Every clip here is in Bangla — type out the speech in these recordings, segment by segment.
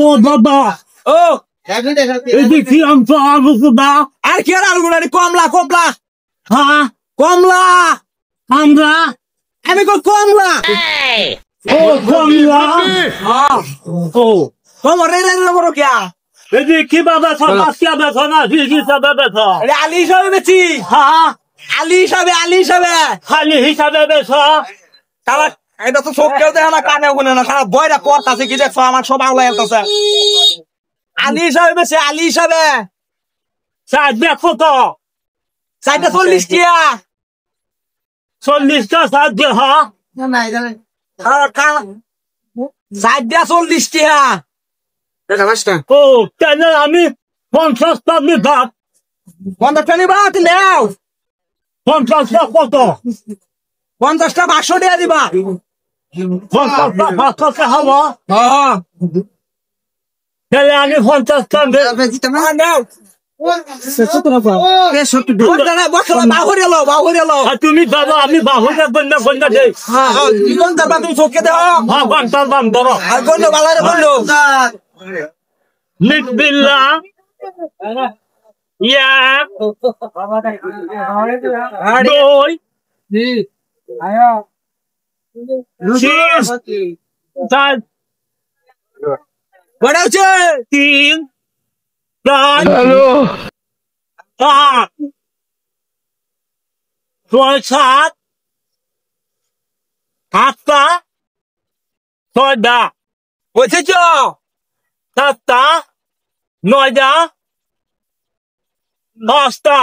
ও বাবা ও দেখি আমি আলু কুদা আর কি আর আলু কুদা কমলা কমলা হ্যাঁ কমলা আমরা আমি কমলা ও কমলা ও তোমার রে রে বড় কিয়া এদি কি বাবা সবাস কি বাবা না কি সবাস বাবা আলী হিসাবে বেচি হ্যাঁ আলী হিসাবে বেচ তারা এটা তো চোখ কেউ দেখে না কানে শুনে না খারাপ বয়রা করতেছে কি দেখছো আমার সব আউলাই আসতেছে আলী হিসাবে সাইড দেখো তো সাইডটা 40 টিয়া 40টা সাইড দে হ্যাঁ সাইড দিয়া 40 টিয়া ও কেন আমি 50টা নিবাদ 50টা নিবাদ নেও 50টা কত 50টা 500 টাকা দিবা 50টা 500 হবো হ্যাঁ তাহলে আমি 50টা নাও তুমি বাবা আমি বাহুরে বন্যা বন্যা দেই তুমি চোখে দাও বন্ধ বালারে বন্ধ লিখবিল্লা এক দুই চার কটা হচ্ছে 3 4 5 6 7 8টা 6টা বুঝেছ 7টা 9টা 10টা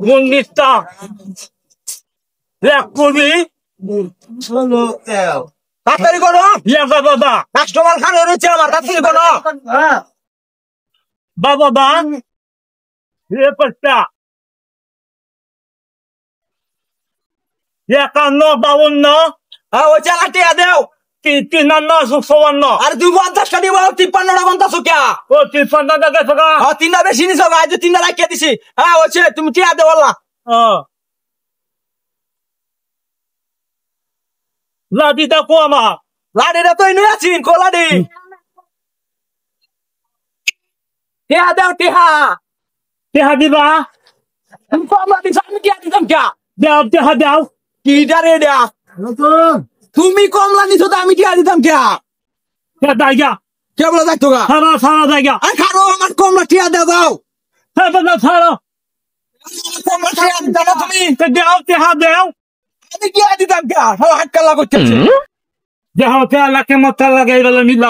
19টা 20 তাড়াতাড়ি করো বাবা কাস্টমার খান রয়েছে আমার তাড়াতাড়ি করো বাবা পড়তা 51 ওই চালাটিয়া দেও 53 আর 50টা দিব 53টা বন্তাছো কে ও 53টা গেছো গা হ্যাঁ 3টা বেশি নিছো গা আজ 3টা রাখিয়ে দিছি হ্যাঁ ওছে তুমি টিয়া দে বললা লাডিটা কো আমার লাডিটা তো ইনু আছিন কো লাডি টিয়া দাও টিয়া দিবা তুমি কমলা দিছ আমি টিয়া দিতাম কে দাও টিয়া দাও কিটা রে দা তুমি কমলা নিছো তো আমি টিয়া দিতাম কে দাইগা কে বলে যাইতো গা সারা দাইগা আই খারো আমার কমলা টিয়া দাও হ্যাঁ দাও ছাড়ো কমলা টিয়া দাও তুমি দাও টিয়া দাও আমি টিয়া দিতাম কে সব হাত কালা করতেছে দেহ টিয়া লাগে মত লাগাই বলে মিলা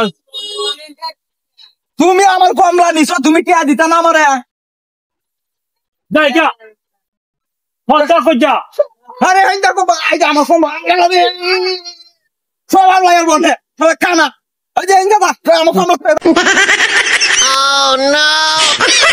তুমি আমার কমলা নিছো তুমি টিয়া দিতা না আমারে দাইগা ফলটা কইজা আরে হাইন্দা কো আই আমার কমলা গেলাবে সব আলাইর বনে সব কানা ওই যে ইন্দা আমার কমলা Oh no